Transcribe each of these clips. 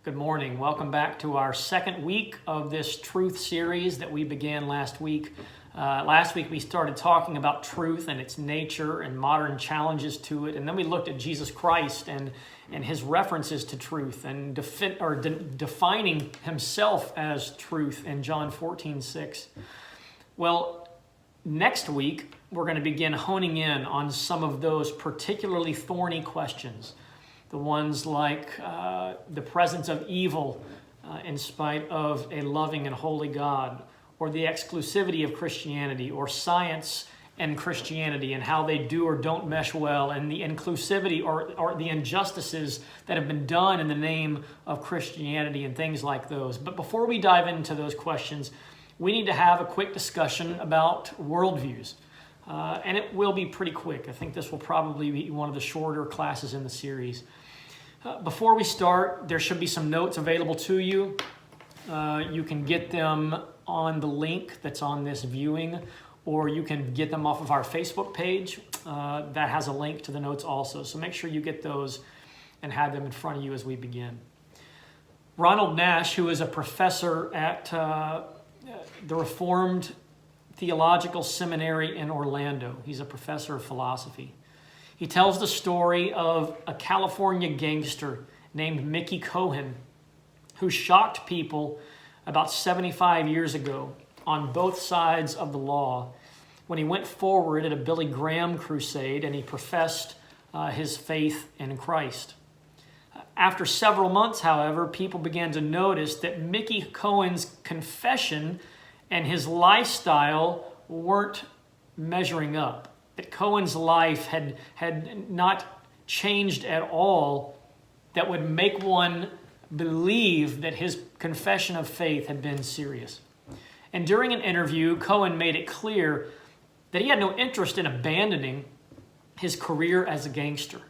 Good morning. Welcome back to our second week of this truth series that we began last week. Last week we started talking about truth and its nature and modern challenges to it, and then we looked at Jesus Christ and his references to truth and defining himself as truth in John 14:6. Well, next week we're going to begin honing in on some of those particularly thorny questions. The ones like the presence of evil in spite of a loving and holy God, or the exclusivity of Christianity, or science and Christianity and how they do or don't mesh well, and the inclusivity or the injustices that have been done in the name of Christianity and things like those. But before we dive into those questions, we need to have a quick discussion about worldviews. And it will be pretty quick. I think this will probably be one of the shorter classes in the series. Before we start, there should be some notes available to you. You can get them on the link that's on this viewing, or you can get them off of our Facebook page. That has a link to the notes also. So make sure you get those and have them in front of you as we begin. Ronald Nash, who is a professor at the Reformed Theological Seminary in Orlando. He's a professor of philosophy. He tells the story of a California gangster named Mickey Cohen who shocked people about 75 years ago on both sides of the law when he went forward at a Billy Graham crusade and he professed his faith in Christ. After several months, however, people began to notice that Mickey Cohen's confession and his lifestyle weren't measuring up. That Cohen's life had not changed at all that would make one believe that his confession of faith had been serious. And during an interview, Cohen made it clear that he had no interest in abandoning his career as a gangster.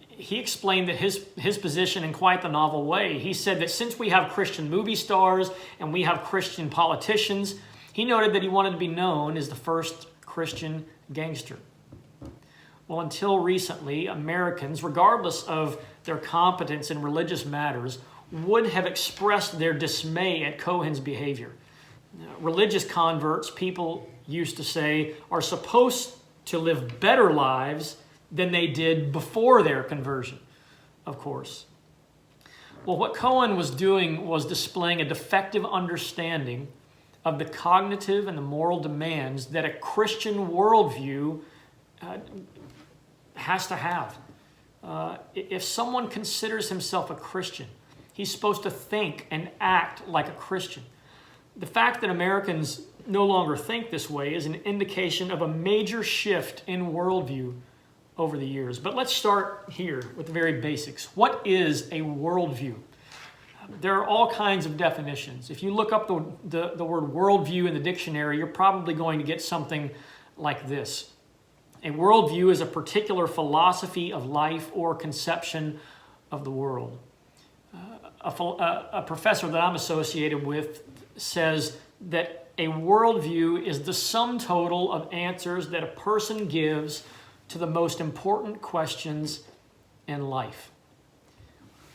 He explained that his position in quite the novel way. He said that since we have Christian movie stars and we have Christian politicians, he noted that he wanted to be known as the first Christian gangster. Well, until recently, Americans, regardless of their competence in religious matters, would have expressed their dismay at Cohen's behavior. Religious converts, people used to say, are supposed to live better lives than they did before their conversion, of course. Well, what Cohen was doing was displaying a defective understanding of the cognitive and the moral demands that a Christian worldview has to have. If someone considers himself a Christian, he's supposed to think and act like a Christian. The fact that Americans no longer think this way is an indication of a major shift in worldview over the years. But let's start here with the very basics. What is a worldview? There are all kinds of definitions. If you look up the word worldview in the dictionary, you're probably going to get something like this. A worldview is a particular philosophy of life or conception of the world. A professor that I'm associated with says that a worldview is the sum total of answers that a person gives to the most important questions in life.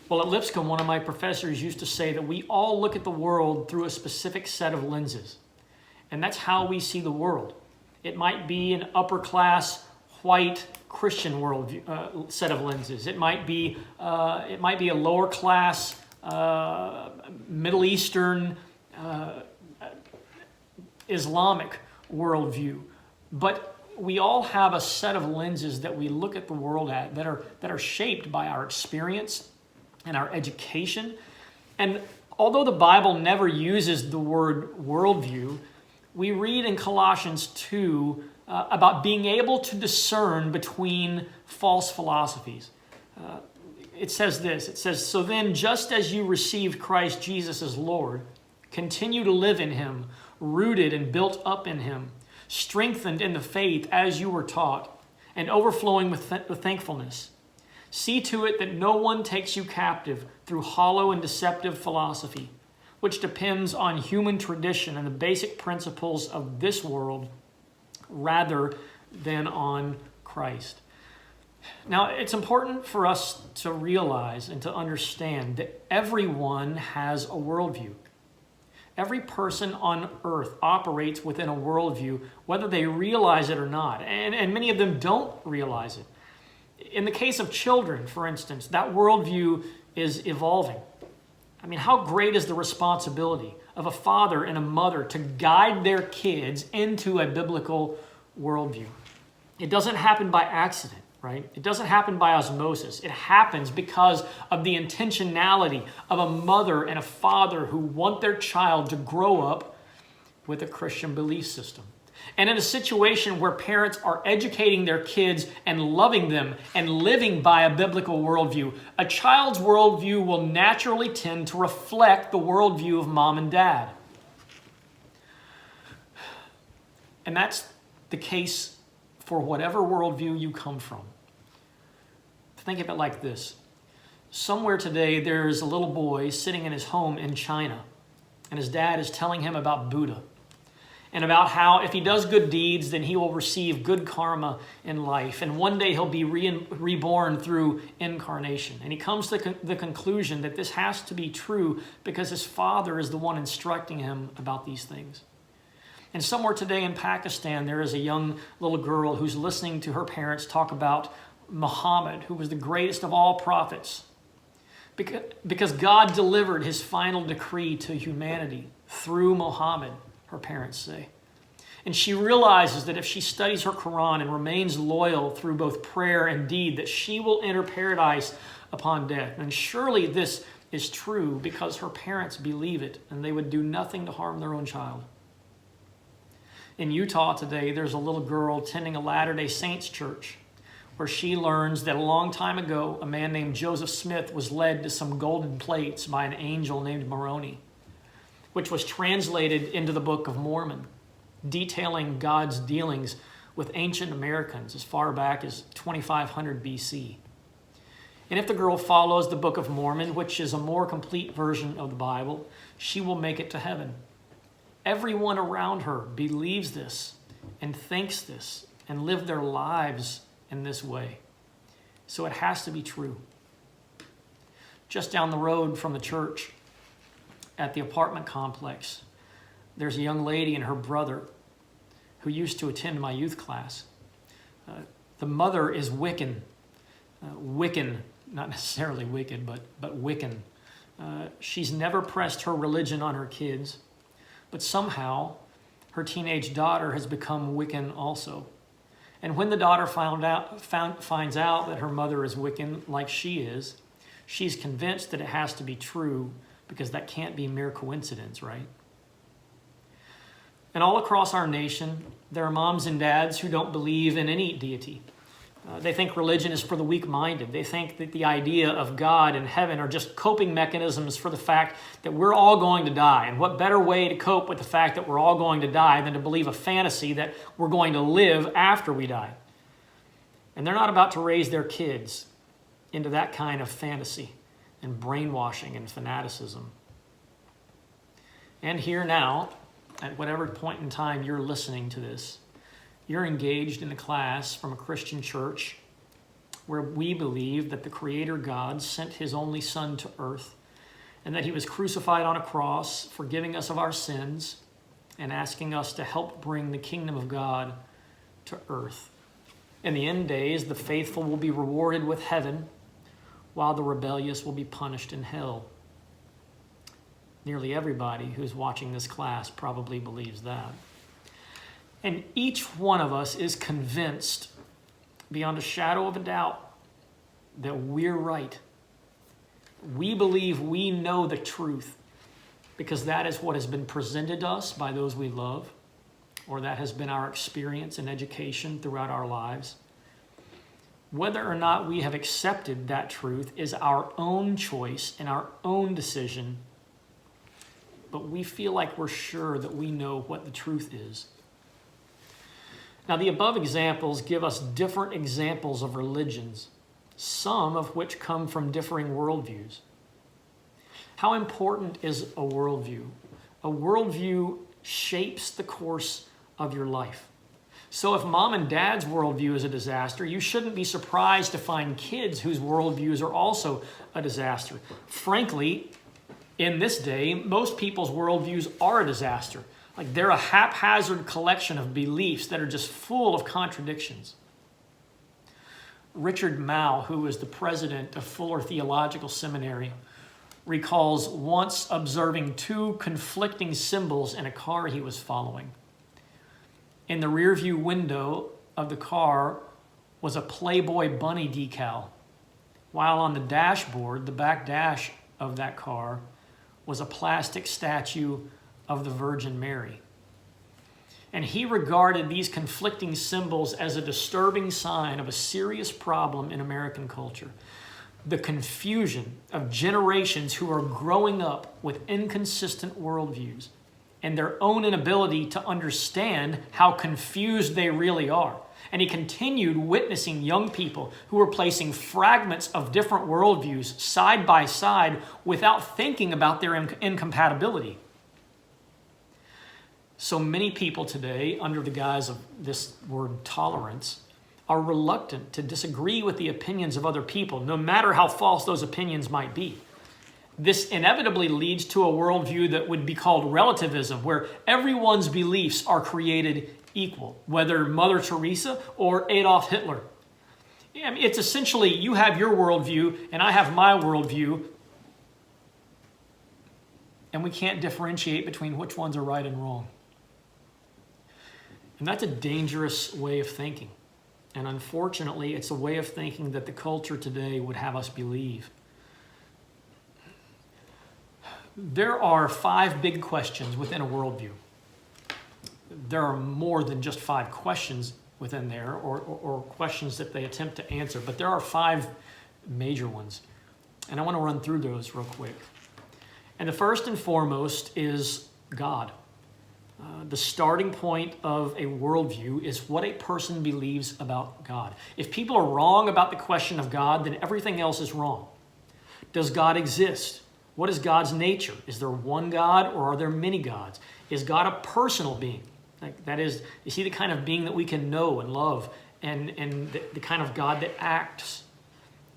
Well, at Lipscomb, one of my professors used to say that we all look at the world through a specific set of lenses. And that's how we see the world. It might be an upper-class, white, Christian worldview set of lenses. It might be a lower-class, Middle Eastern, Islamic worldview. But we all have a set of lenses that we look at the world at that are shaped by our experience and our education. And although the Bible never uses the word worldview, we read in Colossians 2 about being able to discern between false philosophies. It says this, it says, "So then, just as you received Christ Jesus as Lord, continue to live in him, rooted and built up in him, strengthened in the faith as you were taught, and overflowing with thankfulness. See to it that no one takes you captive through hollow and deceptive philosophy, which depends on human tradition and the basic principles of this world rather than on Christ." Now, it's important for us to realize and to understand that everyone has a worldview. Every person on earth operates within a worldview, whether they realize it or not, and many of them don't realize it. In the case of children, for instance, that worldview is evolving. I mean, how great is the responsibility of a father and a mother to guide their kids into a biblical worldview? It doesn't happen by accident, right? It doesn't happen by osmosis. It happens because of the intentionality of a mother and a father who want their child to grow up with a Christian belief system. And in a situation where parents are educating their kids and loving them and living by a biblical worldview, a child's worldview will naturally tend to reflect the worldview of mom and dad. And that's the case for whatever worldview you come from. Think of it like this. Somewhere today, there's a little boy sitting in his home in China, and his dad is telling him about Buddha and about how if he does good deeds, then he will receive good karma in life, and one day he'll be reborn through incarnation. And he comes to the conclusion that this has to be true because his father is the one instructing him about these things. And somewhere today in Pakistan, there is a young little girl who's listening to her parents talk about Muhammad, who was the greatest of all prophets, because God delivered his final decree to humanity through Muhammad, her parents say. And she realizes that if she studies her Quran and remains loyal through both prayer and deed, that she will enter paradise upon death. And surely this is true because her parents believe it, and they would do nothing to harm their own child. In Utah today, there's a little girl attending a Latter-day Saints church where she learns that a long time ago, a man named Joseph Smith was led to some golden plates by an angel named Moroni, which was translated into the Book of Mormon, detailing God's dealings with ancient Americans as far back as 2500 BC. And if the girl follows the Book of Mormon, which is a more complete version of the Bible, she will make it to heaven. Everyone around her believes this and thinks this and live their lives in this way. So it has to be true. Just down the road from the church, at the apartment complex, there's a young lady and her brother who used to attend my youth class. The mother is Wiccan. Wiccan, not necessarily wicked, but Wiccan. She's never pressed her religion on her kids, but somehow her teenage daughter has become Wiccan also. And when the daughter finds out that her mother is Wiccan like she is, she's convinced that it has to be true because that can't be mere coincidence, right? And all across our nation, there are moms and dads who don't believe in any deity. They think religion is for the weak-minded. They think that the idea of God and heaven are just coping mechanisms for the fact that we're all going to die. And what better way to cope with the fact that we're all going to die than to believe a fantasy that we're going to live after we die? And they're not about to raise their kids into that kind of fantasy and brainwashing and fanaticism. And here now, at whatever point in time you're listening to this, you're engaged in a class from a Christian church where we believe that the Creator God sent his only Son to earth and that he was crucified on a cross, forgiving us of our sins and asking us to help bring the kingdom of God to earth. In the end days, the faithful will be rewarded with heaven, while the rebellious will be punished in hell. Nearly everybody who's watching this class probably believes that. And each one of us is convinced, beyond a shadow of a doubt, that we're right. We believe we know the truth because that is what has been presented to us by those we love, or that has been our experience and education throughout our lives. Whether or not we have accepted that truth is our own choice and our own decision, but we feel like we're sure that we know what the truth is. Now, the above examples give us different examples of religions, some of which come from differing worldviews. How important is a worldview? A worldview shapes the course of your life. So if mom and dad's worldview is a disaster, you shouldn't be surprised to find kids whose worldviews are also a disaster. Frankly, in this day, most people's worldviews are a disaster. Like they're a haphazard collection of beliefs that are just full of contradictions. Richard Mao, who was the president of Fuller Theological Seminary, recalls once observing two conflicting symbols in a car he was following. In the rearview window of the car was a Playboy bunny decal, while on the dashboard, the back dash of that car, was a plastic statue of the Virgin Mary. And he regarded these conflicting symbols as a disturbing sign of a serious problem in American culture. The confusion of generations who are growing up with inconsistent worldviews and their own inability to understand how confused they really are. And he continued witnessing young people who were placing fragments of different worldviews side by side without thinking about their incompatibility. So many people today, under the guise of this word tolerance, are reluctant to disagree with the opinions of other people, no matter how false those opinions might be. This inevitably leads to a worldview that would be called relativism, where everyone's beliefs are created equal, whether Mother Teresa or Adolf Hitler. I mean, it's essentially you have your worldview and I have my worldview, and we can't differentiate between which ones are right and wrong. And that's a dangerous way of thinking. And unfortunately, it's a way of thinking that the culture today would have us believe. There are 5 big questions within a worldview. There are more than just 5 questions within there or questions that they attempt to answer, but there are 5 major ones. And I want to run through those real quick. And the first and foremost is God. The starting point of a worldview is what a person believes about God. If people are wrong about the question of God, then everything else is wrong. Does God exist? What is God's nature? Is there one God or are there many gods? Is God a personal being? That is he the kind of being that we can know and love and the kind of God that acts?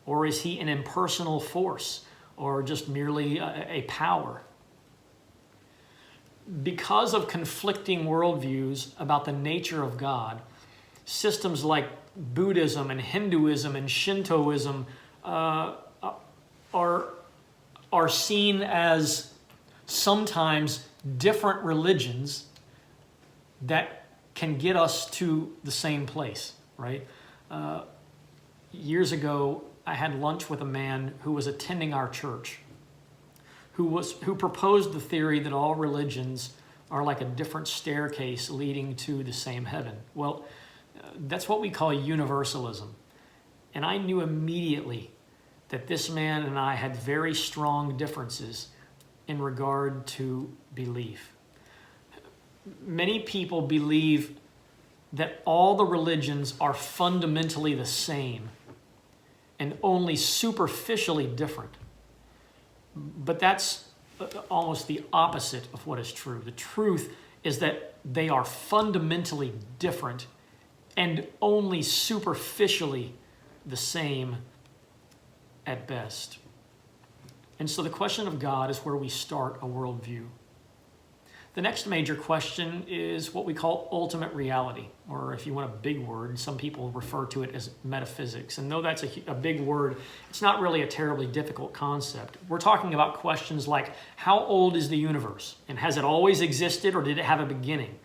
Or is he an impersonal force or just merely a power? Because of conflicting worldviews about the nature of God, systems like Buddhism and Hinduism and Shintoism are seen as sometimes different religions that can get us to the same place, right? Years ago, I had lunch with a man who was attending our church, who proposed the theory that all religions are like a different staircase leading to the same heaven. Well, that's what we call universalism. And I knew immediately that this man and I had very strong differences in regard to belief. Many people believe that all the religions are fundamentally the same and only superficially different. But that's almost the opposite of what is true. The truth is that they are fundamentally different and only superficially the same at best. And so the question of God is where we start a worldview. The next major question is what we call ultimate reality, or if you want a big word, some people refer to it as metaphysics. And though that's a big word, it's not really a terribly difficult concept. We're talking about questions like, how old is the universe? And has it always existed, or did it have a beginning?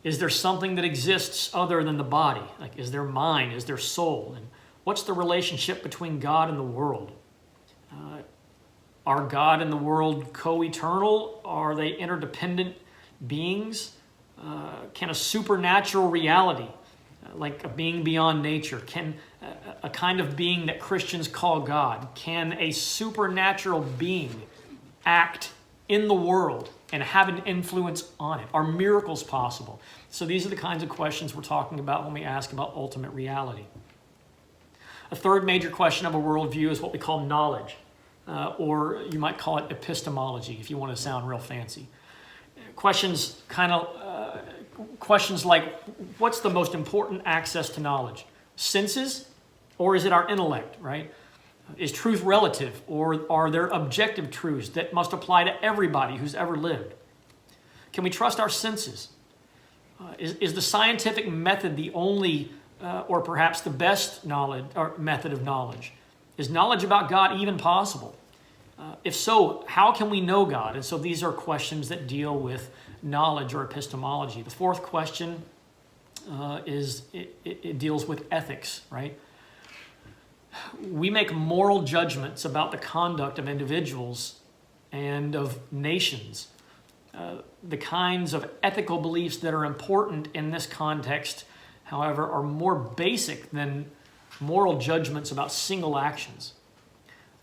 Is there something that exists other than the body? Like, is there mind? Is there soul? And what's the relationship between God and the world? Are God and the world co-eternal? Are they interdependent beings? Can a supernatural reality, like a being beyond nature, can a kind of being that Christians call God, can a supernatural being act in the world and have an influence on it? Are miracles possible? So these are the kinds of questions we're talking about when we ask about ultimate reality. A third major question of a worldview is what we call knowledge. Or you might call it epistemology if you want to sound real fancy. Questions kind of questions like, what's the most important access to knowledge? Senses, or is it our intellect, right? Is truth relative, or are there objective truths that must apply to everybody who's ever lived? Can we trust our senses? Is the scientific method the only, or perhaps the best knowledge or method of knowledge? Is knowledge about God even possible? If so, how can we know God? And so these are questions that deal with knowledge or epistemology. The fourth question it deals with ethics, right? We make moral judgments about the conduct of individuals and of nations. The kinds of ethical beliefs that are important in this context, however, are more basic than moral judgments about single actions.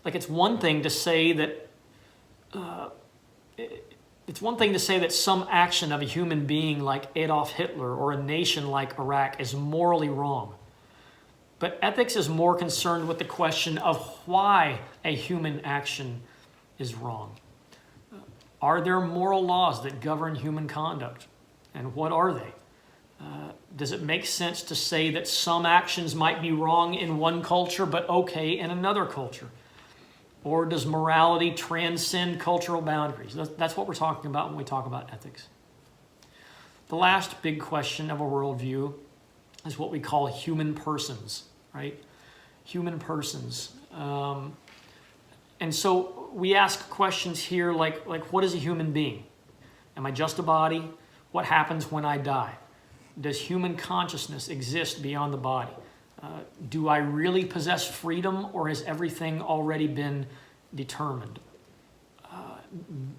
Like it's one thing to say that some action of a human being like Adolf Hitler or a nation like Iraq is morally wrong. But ethics is more concerned with the question of why a human action is wrong. Are there moral laws that govern human conduct? And what are they? Does it make sense to say that some actions might be wrong in one culture but okay in another culture? Or does morality transcend cultural boundaries? That's what we're talking about when we talk about ethics. The last big question of a worldview is what we call human persons, right? Human persons. And so we ask questions here like what is a human being? Am I just a body? What happens when I die? Does human consciousness exist beyond the body? Do I really possess freedom, or has everything already been determined?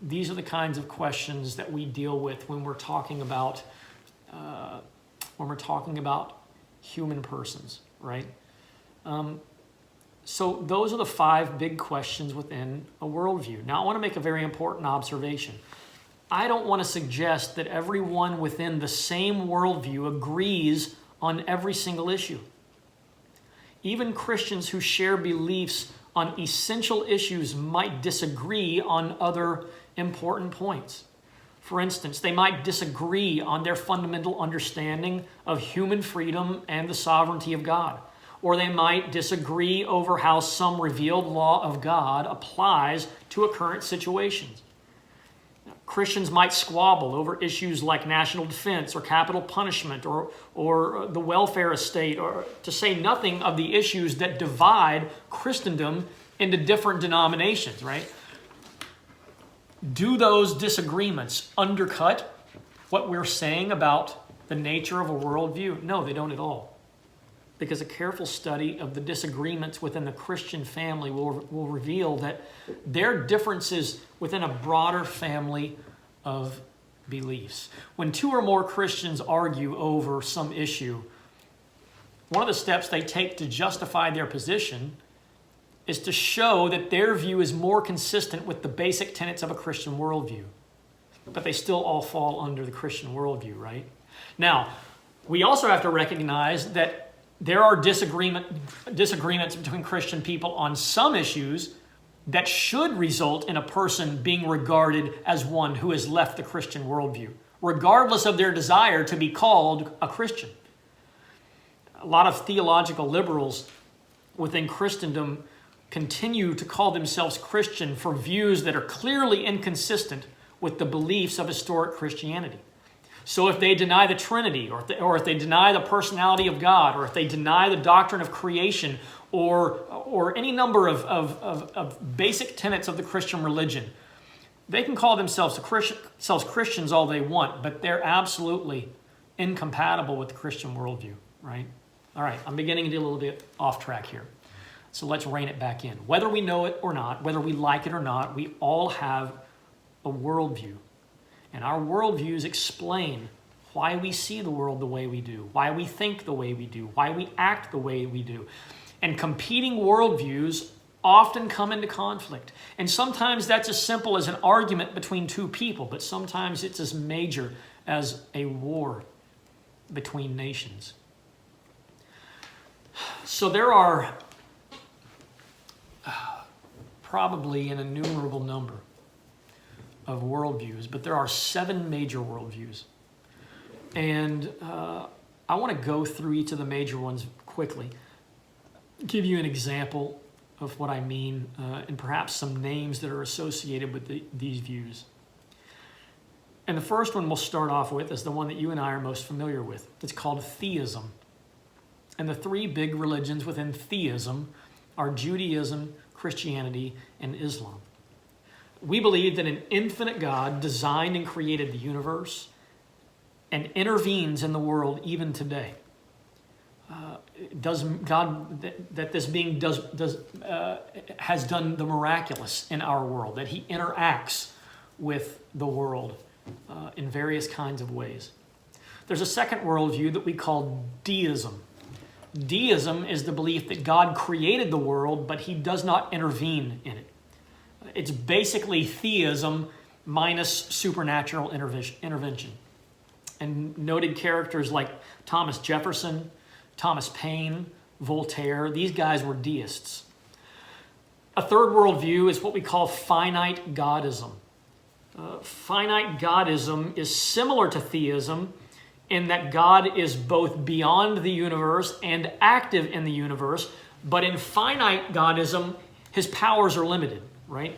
These are the kinds of questions that we deal with when we're talking about human persons, right? So those are the 5 big questions within a worldview. Now I want to make a very important observation. I don't want to suggest that everyone within the same worldview agrees on every single issue. Even Christians who share beliefs on essential issues might disagree on other important points. For instance, they might disagree on their fundamental understanding of human freedom and the sovereignty of God. Or they might disagree over how some revealed law of God applies to a current situation. Christians might squabble over issues like national defense or capital punishment or the welfare estate, or to say nothing of the issues that divide Christendom into different denominations, right? Do those disagreements undercut what we're saying about the nature of a worldview? No, they don't at all. Because a careful study of the disagreements within the Christian family will reveal that there are differences within a broader family of beliefs. When 2 or more Christians argue over some issue, one of the steps they take to justify their position is to show that their view is more consistent with the basic tenets of a Christian worldview. But they still all fall under the Christian worldview, right? Now, we also have to recognize that there are disagreements between Christian people on some issues that should result in a person being regarded as one who has left the Christian worldview, regardless of their desire to be called a Christian. A lot of theological liberals within Christendom continue to call themselves Christian for views that are clearly inconsistent with the beliefs of historic Christianity. So if they deny the Trinity, or if they deny the personality of God, or if they deny the doctrine of creation, or any number of basic tenets of the Christian religion, they can call themselves Christians all they want, but they're absolutely incompatible with the Christian worldview, right? All right, I'm beginning to get a little bit off track here. So let's rein it back in. Whether we know it or not, whether we like it or not, we all have a worldview. And our worldviews explain why we see the world the way we do, why we think the way we do, why we act the way we do. And competing worldviews often come into conflict. And sometimes that's as simple as an argument between 2 people, but sometimes it's as major as a war between nations. So there are probably an innumerable number of worldviews, but there are 7 major worldviews. And I want to go through each of the major ones quickly, give you an example of what I mean, and perhaps some names that are associated with these views. And the first one we'll start off with is the one that you and I are most familiar with. It's called theism. And the three big religions within theism are Judaism, Christianity, and Islam. We believe that an infinite God designed and created the universe and intervenes in the world even today. Does God that this being has done the miraculous in our world, that he interacts with the world in various kinds of ways. There's a second worldview that we call deism. Deism is the belief that God created the world, but he does not intervene in it. It's basically theism minus supernatural intervention. And noted characters like Thomas Jefferson, Thomas Paine, Voltaire, these guys were deists. A third worldview is what we call finite godism. Finite godism is similar to theism in that God is both beyond the universe and active in the universe, but in finite godism, his powers are limited, right?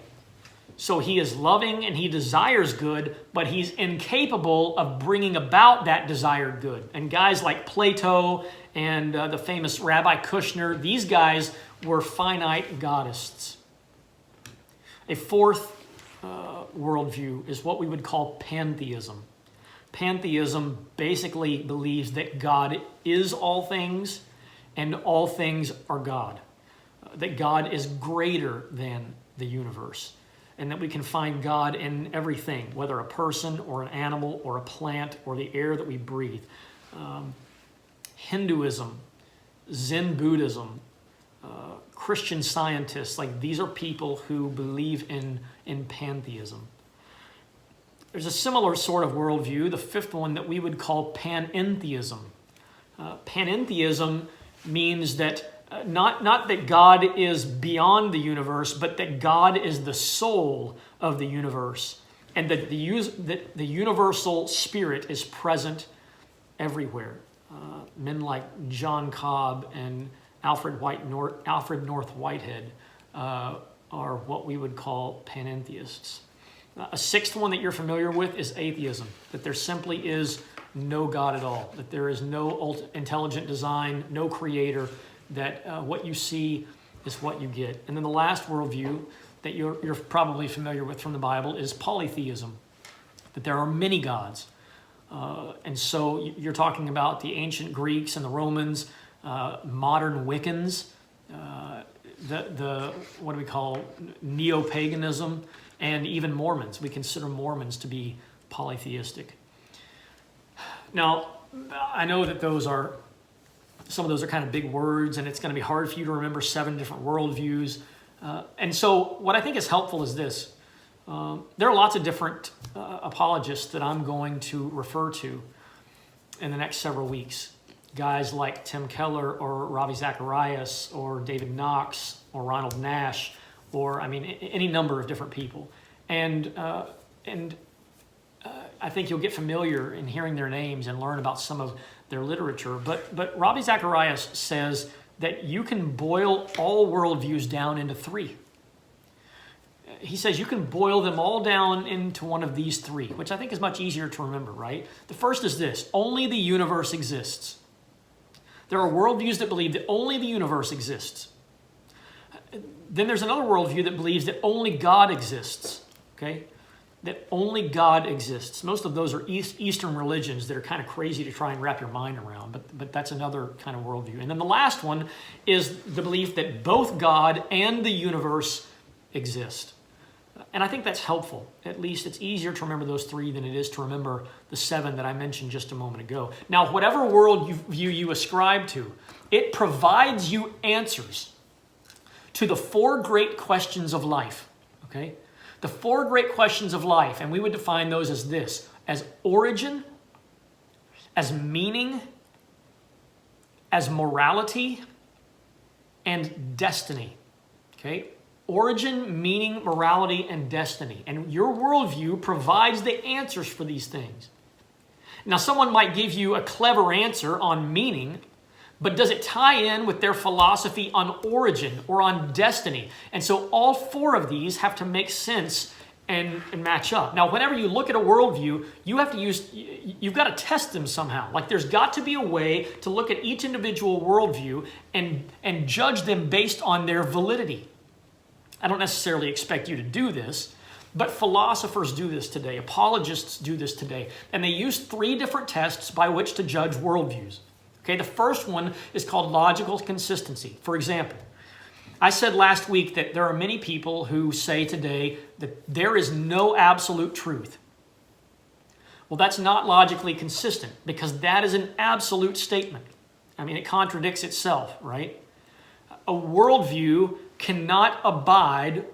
So he is loving and he desires good, but he's incapable of bringing about that desired good. And guys like Plato and the famous Rabbi Kushner, these guys were finite godists. A fourth worldview is what we would call pantheism. Pantheism basically believes that God is all things and all things are God. That God is greater than the universe. And that we can find God in everything, whether a person or an animal or a plant or the air that we breathe. Hinduism, Zen Buddhism, Christian scientists, like these are people who believe in pantheism. There's a similar sort of worldview, the fifth one that we would call panentheism. Panentheism means that not that God is beyond the universe, but that God is the soul of the universe, and that the universal spirit is present everywhere. Men like John Cobb and Alfred North Whitehead are what we would call panentheists. A sixth one that you're familiar with is atheism, that there simply is no God at all, that there is no intelligent design, no creator, that what you see is what you get. And then the last worldview that you're probably familiar with from the Bible is polytheism, that there are many gods. And so you're talking about the ancient Greeks and the Romans, modern Wiccans, the what do we call neo-paganism, and even Mormons. We consider Mormons to be polytheistic. Now, I know that some of those are kind of big words, and it's going to be hard for you to remember 7 different worldviews. And so what I think is helpful is this. There are lots of different apologists that I'm going to refer to in the next several weeks. Guys like Tim Keller or Ravi Zacharias or David Knox or Ronald Nash, or any number of different people. And I think you'll get familiar in hearing their names and learn about some of their literature. But Ravi Zacharias says that you can boil all worldviews down into 3. He says you can boil them all down into one of these 3, which I think is much easier to remember, right? The first is this: only the universe exists. There are worldviews that believe that only the universe exists. Then there's another worldview that believes that only God exists, okay? That only God exists. Most of those are Eastern religions that are kind of crazy to try and wrap your mind around, but that's another kind of worldview. And then the last one is the belief that both God and the universe exist. And I think that's helpful. At least it's easier to remember those 3 than it is to remember the 7 that I mentioned just a moment ago. Now, whatever worldview you ascribe to, it provides you answers to the 4 great questions of life, okay? The 4 great questions of life, and we would define those as this: as origin, as meaning, as morality, and destiny, okay? Origin, meaning, morality, and destiny. And your worldview provides the answers for these things. Now, someone might give you a clever answer on meaning, but does it tie in with their philosophy on origin or on destiny? And so all four of these have to make sense and match up. Now, whenever you look at a worldview, you've got to test them somehow. Like there's got to be a way to look at each individual worldview and judge them based on their validity. I don't necessarily expect you to do this, but philosophers do this today. Apologists do this today. And they use 3 different tests by which to judge worldviews. Okay, the first one is called logical consistency. For example, I said last week that there are many people who say today that there is no absolute truth. Well, that's not logically consistent because that is an absolute statement. I mean, it contradicts itself, right? A worldview cannot abide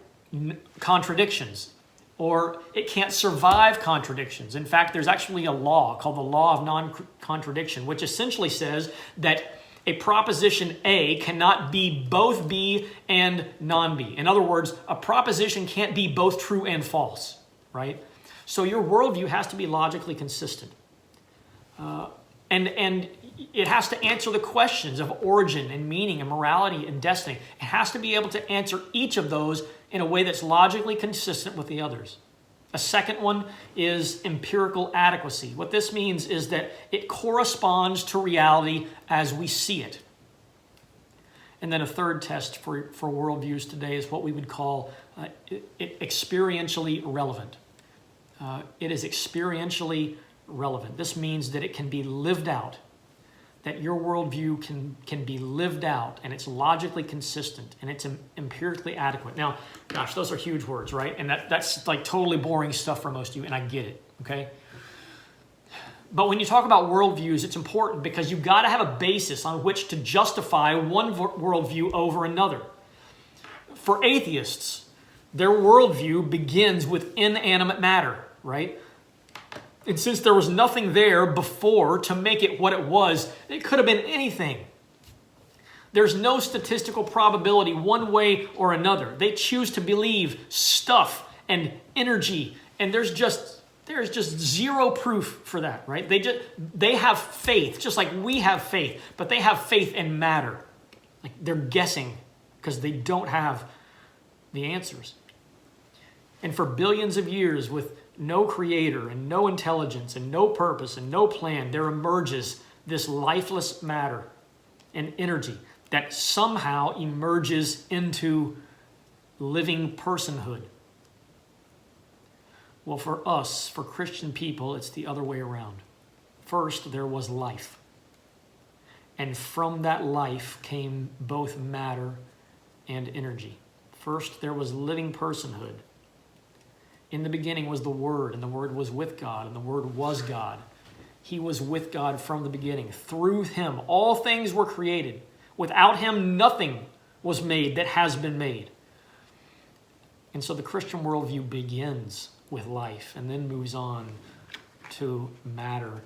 contradictions, or it can't survive contradictions. In fact, there's actually a law called the law of non-contradiction, which essentially says that a proposition A cannot be both B and non-B. In other words, a proposition can't be both true and false, right? So your worldview has to be logically consistent. And it has to answer the questions of origin and meaning and morality and destiny. It has to be able to answer each of those in a way that's logically consistent with the others. A second one is empirical adequacy. What this means is that it corresponds to reality as we see it. And then a third test for worldviews today is what we would call experientially relevant. It is experientially relevant. This means that it can be lived out, that your worldview can be lived out, and it's logically consistent, and it's empirically adequate. Now, gosh, those are huge words, right? And that's like totally boring stuff for most of you, and I get it, okay? But when you talk about worldviews, it's important because you've got to have a basis on which to justify one worldview over another. For atheists, their worldview begins with inanimate matter, right? And since there was nothing there before to make it what it was, it could have been anything. There's no statistical probability one way or another. They choose to believe stuff and energy, and there's just zero proof for that, right? They have faith, just like we have faith, but they have faith in matter. Like they're guessing because they don't have the answers. And for billions of years, with no creator and no intelligence and no purpose and no plan, there emerges this lifeless matter and energy that somehow emerges into living personhood. Well, for us, for Christian people, it's the other way around. First, there was life. And from that life came both matter and energy. First, there was living personhood. In the beginning was the Word, and the Word was with God, and the Word was God. He was with God from the beginning. Through Him, all things were created. Without Him, nothing was made that has been made. And so the Christian worldview begins with life and then moves on to matter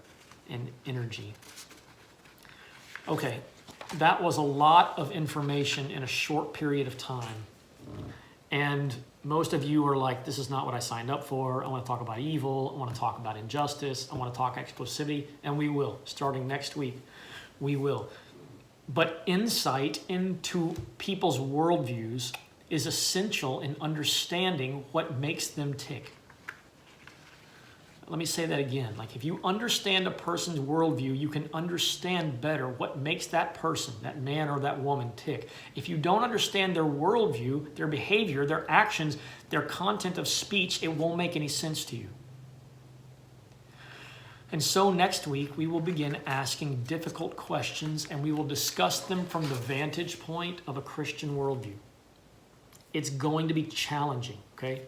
and energy. Okay, that was a lot of information in a short period of time. And most of you are like, this is not what I signed up for. I want to talk about evil. I want to talk about injustice. I want to talk exclusivity. And we will. Starting next week, we will. But insight into people's worldviews is essential in understanding what makes them tick. Let me say that again. Like if you understand a person's worldview, you can understand better what makes that person, that man or that woman, tick. If you don't understand their worldview, their behavior, their actions, their content of speech, it won't make any sense to you. And so next week, we will begin asking difficult questions, and we will discuss them from the vantage point of a Christian worldview. It's going to be challenging, okay?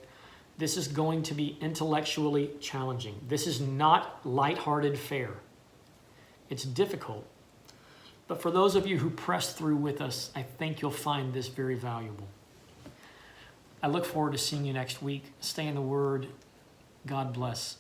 This is going to be intellectually challenging. This is not lighthearted fare. It's difficult. But for those of you who press through with us, I think you'll find this very valuable. I look forward to seeing you next week. Stay in the Word. God bless.